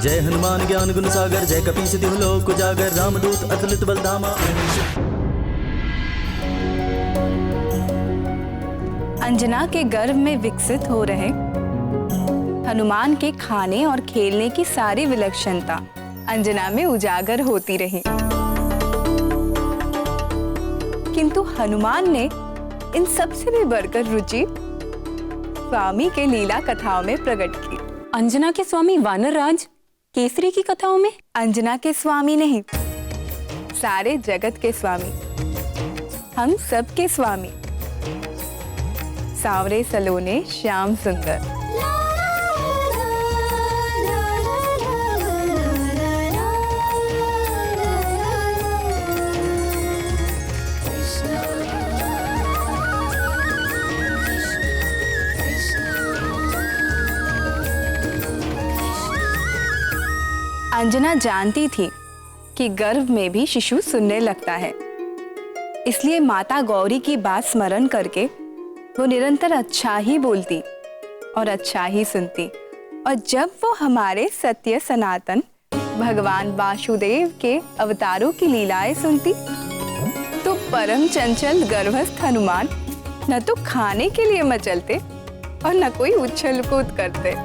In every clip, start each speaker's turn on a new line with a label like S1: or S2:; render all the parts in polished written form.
S1: जय हनुमान ज्ञान गुण सागर, जय कपीस तिहु लोक उजागर, रामदूत अतुलित बल धामा।
S2: अंजना के गर्भ में विकसित हो रहे हनुमान के खाने और खेलने की सारी विलक्षणता अंजना में उजागर होती रही, किंतु हनुमान ने इन सबसे भी बढ़कर रुचि स्वामी के लीला कथाओं में प्रकट की।
S3: अंजना के स्वामी वानर राज केसरी की कथाओं में?
S2: अंजना के स्वामी नहीं, सारे जगत के स्वामी, हम सब के स्वामी, सांवरे सलोने श्याम सुंदर। अंजना जानती थी कि गर्भ में भी शिशु सुनने लगता है, इसलिए माता गौरी की बात स्मरण करके वो निरंतर अच्छा ही बोलती और अच्छा ही सुनती। और जब वो हमारे सत्य सनातन भगवान वासुदेव के अवतारों की लीलाएं सुनती, तो परम चंचल गर्भस्थ हनुमान न तो खाने के लिए मचलते और न कोई उछल कूद करते।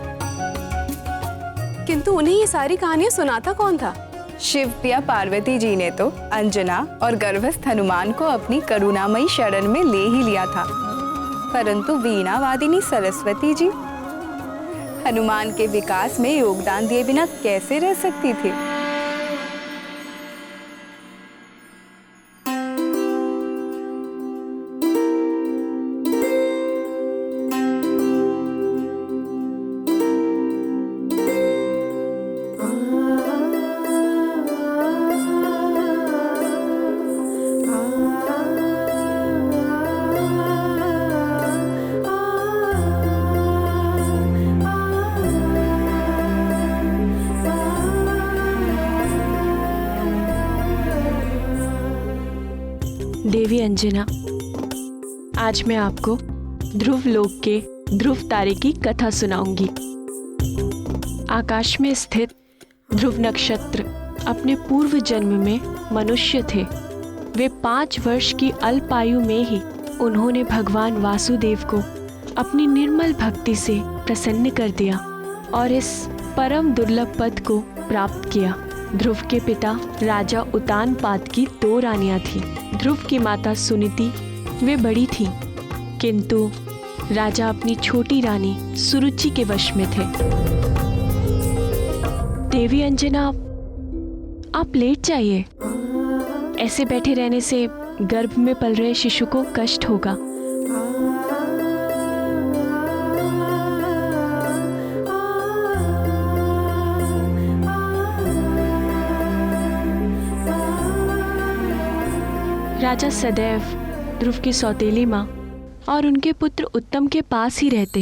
S3: किंतु उन्हें ये सारी कहानियां सुनाता कौन था?
S2: शिव प्रिया पार्वती जी ने तो अंजना और गर्भस्थ हनुमान को अपनी करुणामयी शरण में ले ही लिया था, परंतु वीणा वादिनी सरस्वती जी हनुमान के विकास में योगदान दिए बिना कैसे रह सकती थी?
S4: देवी अंजना, आज मैं आपको ध्रुव लोक के ध्रुव तारे की कथा सुनाऊंगी। आकाश में स्थित ध्रुव नक्षत्र अपने पूर्व जन्म में मनुष्य थे। वे 5 वर्ष की अल्प आयु में ही उन्होंने भगवान वासुदेव को अपनी निर्मल भक्ति से प्रसन्न कर दिया और इस परम दुर्लभ पद को प्राप्त किया। ध्रुव के पिता राजा उतानपाद की 2 रानियां थीं। ध्रुव की माता सुनीति वे बड़ी थीं, किंतु राजा अपनी छोटी रानी सुरुचि के वश में थे। देवी अंजना, आप लेट जाइए। ऐसे बैठे रहने से गर्भ में पल रहे शिशु को कष्ट होगा। राजा सदैव ध्रुव की सौतेली माँ और उनके पुत्र उत्तम के पास ही रहते।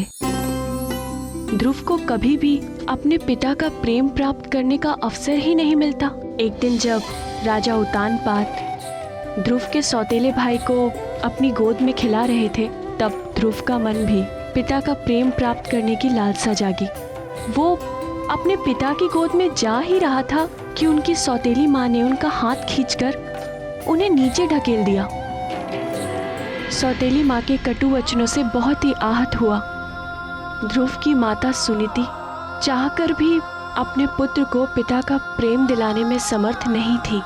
S4: ध्रुव को कभी भी अपने पिता का प्रेम प्राप्त करने का अवसर ही नहीं मिलता। एक दिन जब राजा उतानपाद ध्रुव के सौतेले भाई को अपनी गोद में खिला रहे थे, तब ध्रुव का मन भी पिता का प्रेम प्राप्त करने की लालसा जागी। वो अपने पिता की गोद में जा ही रहा था कि उनकी सौतेली माँ ने उनका हाथ खींचकर उन्हें नीचे ढकेल दिया। सौतेली माँ के कटु वचनों से बहुत ही आहत हुआ। ध्रुव की माता सुनीति चाहकर भी अपने पुत्र को पिता का प्रेम दिलाने में समर्थ नहीं थी।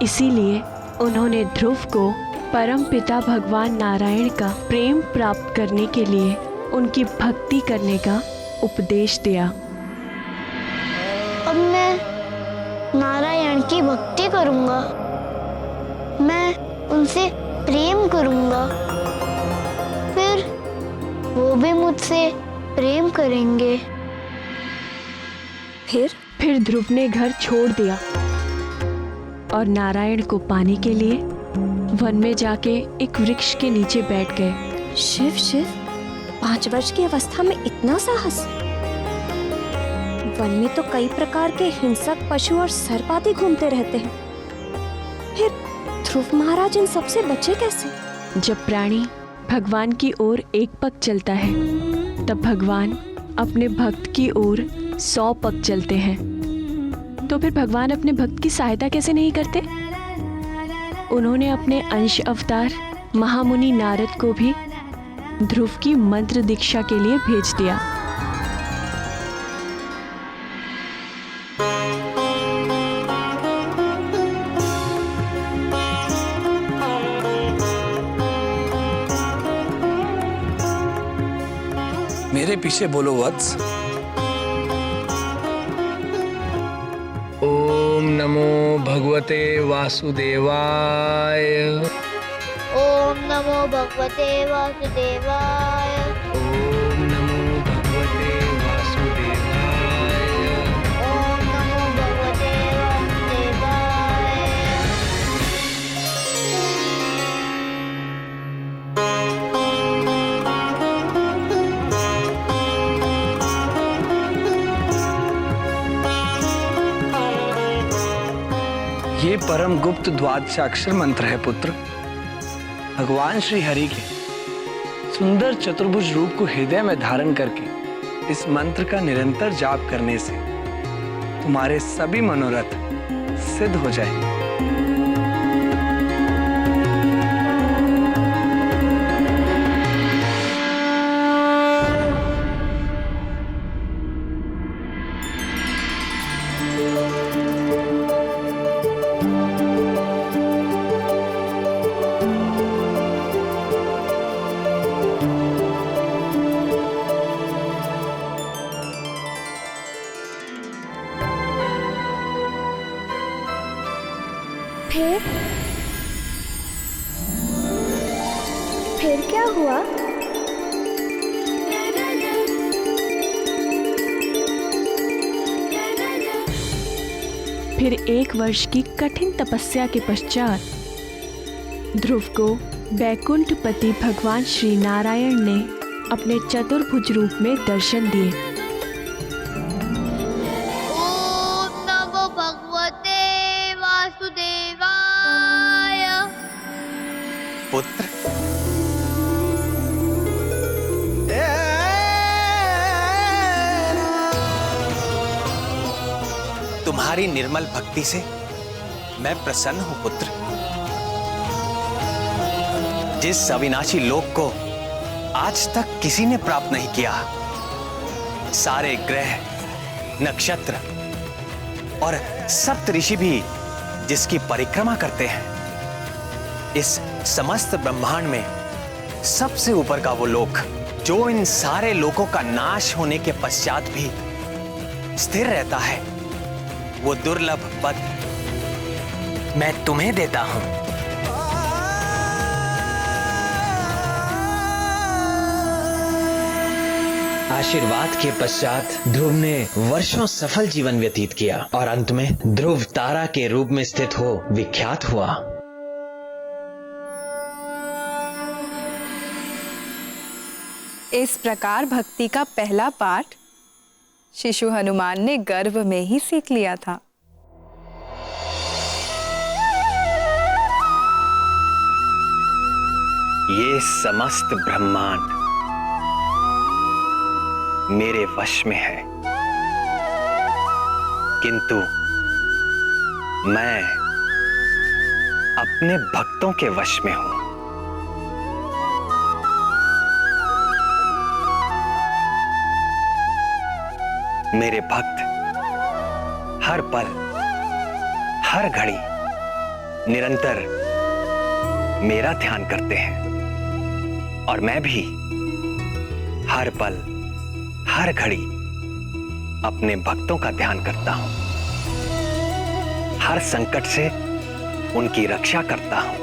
S4: इसीलिए उन्होंने ध्रुव को परम पिता भगवान नारायण का प्रेम प्राप्त करने के लिए उनकी भक्ति करने का उपदेश दिया।
S5: अब मैं नारायण की भक्ति करूंगा, मैं उनसे प्रेम करूंगा, फिर वो भी मुझसे प्रेम करेंगे।
S4: फिर ध्रुव ने घर छोड़ दिया और नारायण को पाने के लिए वन में जाके एक वृक्ष के नीचे बैठ गए।
S3: शिव शिव, 5 वर्ष की अवस्था में इतना साहस? वन में तो कई प्रकार के हिंसक पशु और सर्प आदि घूमते रहते हैं, फिर ध्रुव महाराज इन सबसे बचे कैसे?
S4: जब प्राणी भगवान की ओर एक पग चलता है, तब भगवान अपने भक्त की ओर 100 पग चलते हैं, तो फिर भगवान अपने भक्त की सहायता कैसे नहीं करते? उन्होंने अपने अंश अवतार महामुनि नारद को भी ध्रुव की मंत्र दीक्षा के लिए भेज दिया।
S6: मेरे पीछे बोलो वत्स। ओम नमो भगवते वासुदेवाय।
S5: ओम नमो भगवते वासुदेवाय।
S6: ओम नमो भगवते वासुदेवाय।
S5: ओम नमो भगवते वासुदेवाय।
S6: ये परम गुप्त द्वादशाक्षर मंत्र है पुत्र। भगवान श्री हरि के सुंदर चतुर्भुज रूप को हृदय में धारण करके इस मंत्र का निरंतर जाप करने से तुम्हारे सभी मनोरथ सिद्ध हो जाएंगे।
S3: फिर क्या हुआ?
S4: फिर 1 वर्ष की कठिन तपस्या के पश्चात ध्रुव को बैकुंठपति भगवान श्री नारायण ने अपने चतुर्भुज रूप में दर्शन दिए।
S5: ओम नमो भगवते वासुदेवाय।
S7: पुत्र, तुम्हारी निर्मल भक्ति से मैं प्रसन्न हूं पुत्र। जिस अविनाशी लोक को आज तक किसी ने प्राप्त नहीं किया, सारे ग्रह, नक्षत्र और सप्त ऋषि भी जिसकी परिक्रमा करते हैं, इस समस्त ब्रह्मांड में सबसे ऊपर का वो लोक जो इन सारे लोकों का नाश होने के पश्चात भी स्थिर रहता है, वो दुर्लभ पद मैं तुम्हें देता हूं। आशीर्वाद के पश्चात ध्रुव ने वर्षों सफल जीवन व्यतीत किया और अंत में ध्रुव तारा के रूप में स्थित हो विख्यात हुआ।
S2: इस प्रकार भक्ति का पहला पाठ शिशु हनुमान ने गर्भ में ही सीख लिया था।
S7: ये समस्त ब्रह्मांड मेरे वश में है, किंतु मैं अपने भक्तों के वश में हूं। मेरे भक्त हर पल, हर घड़ी निरंतर मेरा ध्यान करते हैं और मैं भी हर पल, हर घड़ी अपने भक्तों का ध्यान करता हूं। हर संकट से उनकी रक्षा करता हूं,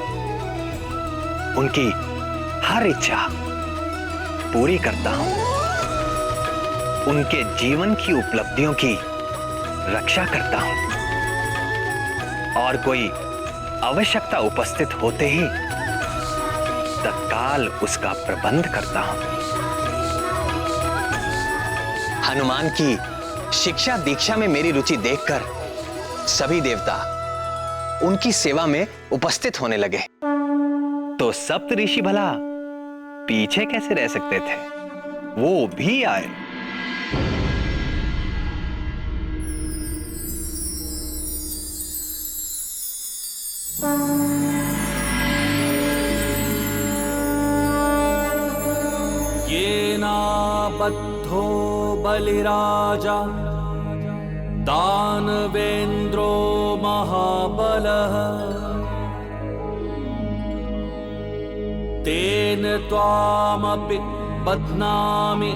S7: उनकी हर इच्छा पूरी करता हूं, उनके जीवन की उपलब्धियों की रक्षा करता हूं और कोई आवश्यकता उपस्थित होते ही तत्काल उसका प्रबंध करता हूं। हनुमान की शिक्षा दीक्षा में मेरी रुचि देखकर सभी देवता उनकी सेवा में उपस्थित होने लगे, तो सप्त ऋषि भला पीछे कैसे रह सकते थे? वो भी आए।
S8: येनाबद्धो बलिराजा दानवेन्द्रो महाबलः तेन त्वामपि बध्नामि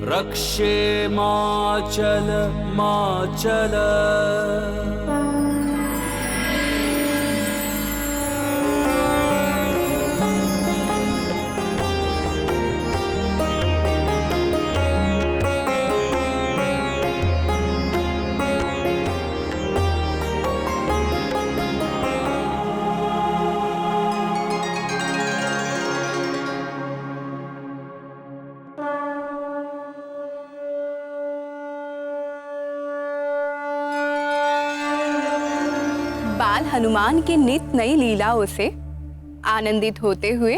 S8: रक्षे माचल माचल।
S2: बाल हनुमान की नित नई लीलाओं से आनंदित होते हुए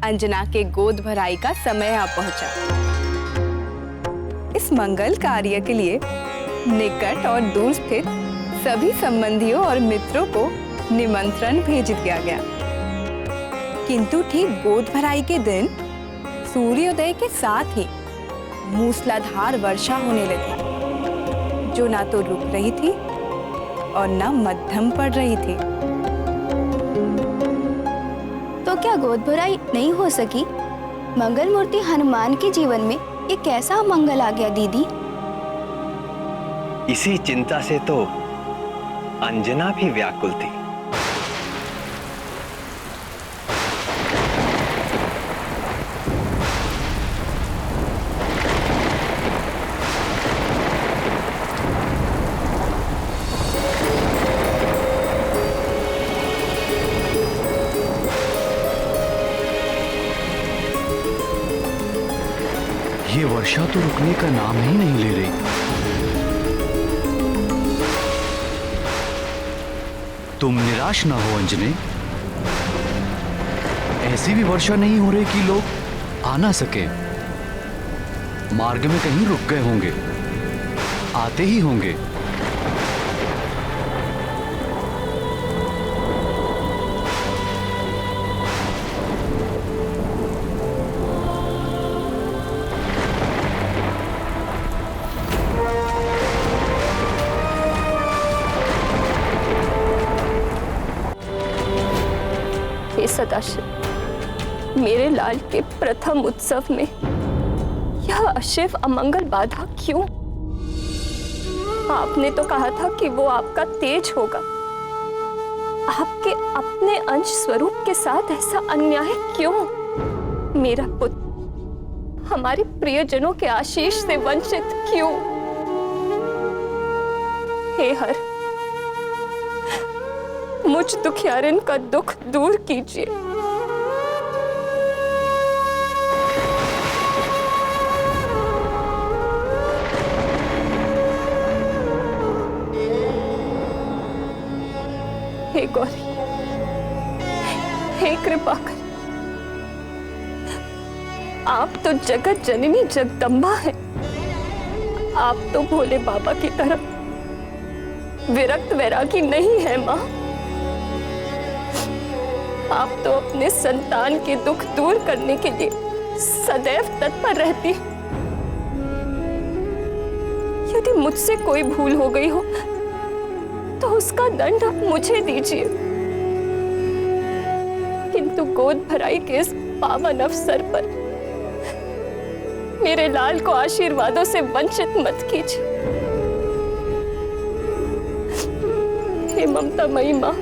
S2: अंजना के गोद भराई का समय आ पहुंचा। इस मंगल कार्य के लिए निकट और दूर स्थित सभी संबंधियों और मित्रों को निमंत्रण भेज दिया गया। किंतु ठीक गोद भराई के दिन सूर्योदय के साथ ही मूसलाधार वर्षा होने लगी, जो ना तो रुक रही थी और न मध्यम पड़ रही थी।
S3: तो क्या गोद भराई नहीं हो सकी? मंगल मूर्ति हनुमान के जीवन में ये कैसा मंगल आ गया दीदी?
S7: इसी चिंता से तो अंजना भी व्याकुल थी।
S9: ये वर्षा तो रुकने का नाम ही नहीं ले रही। तुम निराश ना हो अंजने, ऐसी भी वर्षा नहीं हो रही कि लोग आ ना सके। मार्ग में कहीं रुक गए होंगे, आते ही होंगे।
S3: हे सदाशिव, मेरे लाल के प्रथम उत्सव में यह अशिव अमंगल बाधा क्यों? आपने तो कहा था कि वो आपका तेज होगा। आपके अपने अंश स्वरूप के साथ ऐसा अन्याय क्यों? मेरा पुत्र हमारे प्रियजनों के आशीष से वंचित क्यों? हे हर, मुझ दुखियारिन का दुख दूर कीजिए। हे गौरी, हे कृपा कर, आप तो जगत जननी जगदम्बा हैं। आप तो भोले बाबा की तरह विरक्त वैरागी नहीं है माँ। आप तो अपने संतान के दुख दूर करने के लिए सदैव तत्पर रहती। यदि मुझसे कोई भूल हो गई हो तो उसका दंड आप मुझे दीजिए, किंतु गोद भराई के इस पावन अवसर पर मेरे लाल को आशीर्वादों से वंचित मत कीजिए। हे ममतामयी माँ,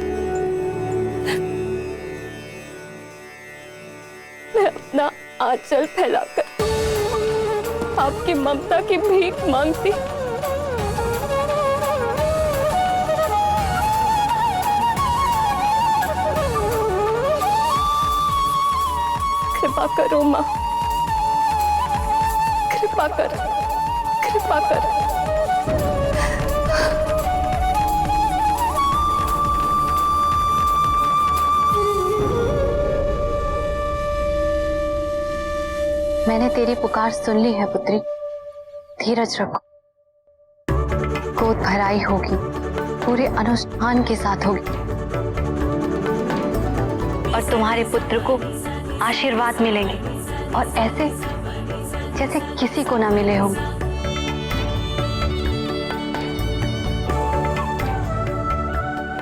S3: मैं अपना आंचल फैलाकर आपकी ममता की भीख मांगती। कृपा करो माँ, कृपा कर, कृपा कर।
S10: मैंने तेरी पुकार सुन ली है पुत्री, धीरज रखो। गोद भराई होगी, पूरे अनुष्ठान के साथ होगी। और तुम्हारे पुत्र को आशीर्वाद मिलेंगे, और ऐसे जैसे किसी को ना मिले होंगे।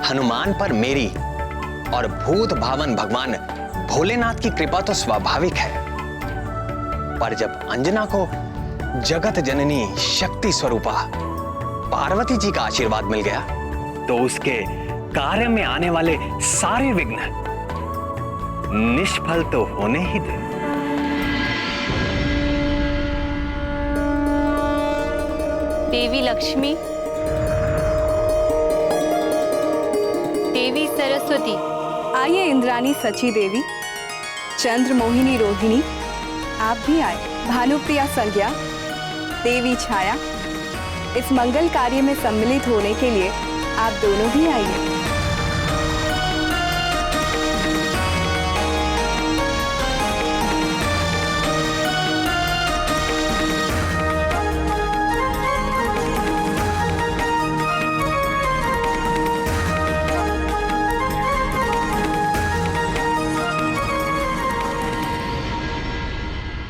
S7: हनुमान पर मेरी और भूत भावन भगवान भोलेनाथ की कृपा तो स्वाभाविक है, पर जब अंजना को जगत जननी शक्ति स्वरूपा पार्वती जी का आशीर्वाद मिल गया तो उसके कार्य में आने वाले सारे विघ्न निष्फल तो होने ही थे।
S10: देवी लक्ष्मी, देवी सरस्वती,
S2: आइए इंद्राणी सची देवी, चंद्र मोहिनी रोहिणी, आप भी आए। भानुप्रिया संज्ञा, देवी छाया, इस मंगल कार्य में सम्मिलित होने के लिए आप दोनों भी आइए।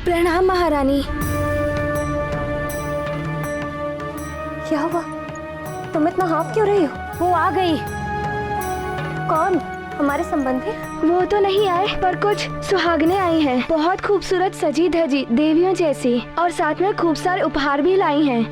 S3: प्रणाम महारानी। क्या हुआ? तुम इतना हाँफ क्यों रही हो? वो आ गई। कौन? हमारे संबंधी?
S11: वो तो नहीं आए, पर कुछ सुहागने आई हैं। बहुत खूबसूरत सजी धजी देवियों जैसी, और साथ में खूब सारे उपहार भी लाई हैं।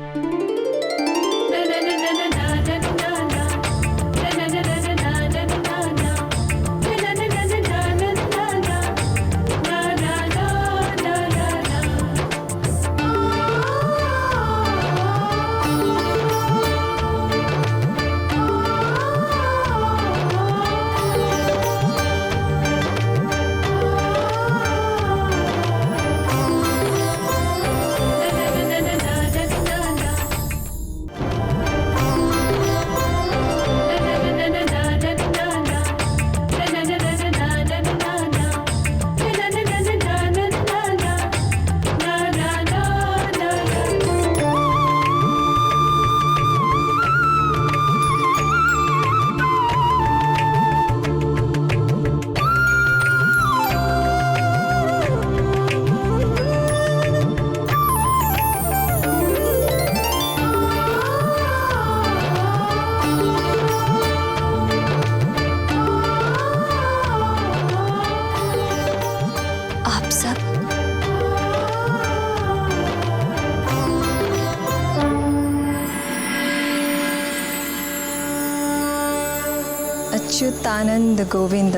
S12: अच्युतानंद गोविंद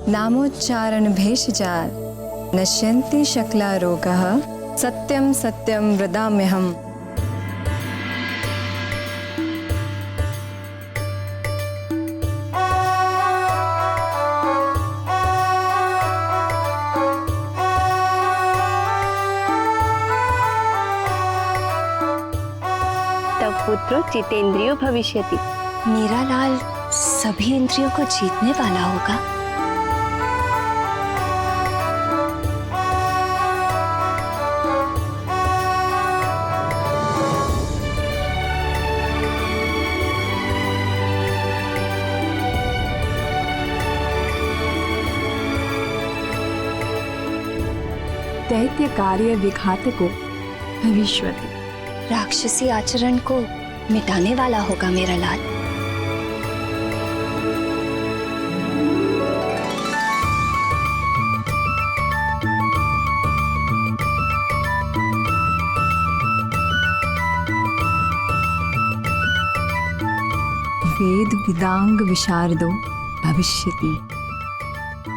S12: नामोच्चारण भेषजाल नश्यन्ति शकला रोगः सत्यम सत्यम वदाम्यहम्।
S10: तब पुत्रो जितेंद्रियो भविष्यति। मेरा लाल सभी इंद्रियों को जीतने वाला होगा।
S2: दैत्य कार्य विघातको भविष्यति।
S10: राक्षसी आचरण को मिटाने वाला होगा मेरा लाल।
S12: वेद विदांग विशारदो भविष्यति।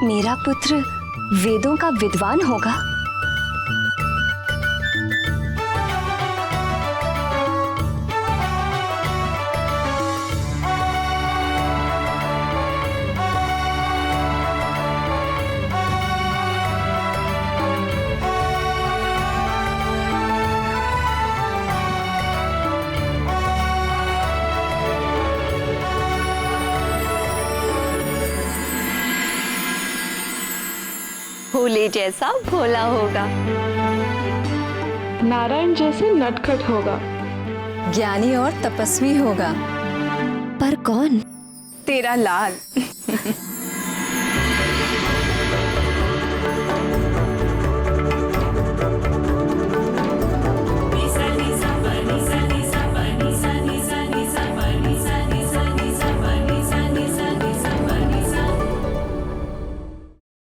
S10: मेरा पुत्र वेदों का विद्वान होगा। भोले जैसा भोला होगा।
S4: नारायण जैसे नटखट होगा।
S12: ज्ञानी और तपस्वी होगा।
S10: पर कौन?
S2: तेरा लाल।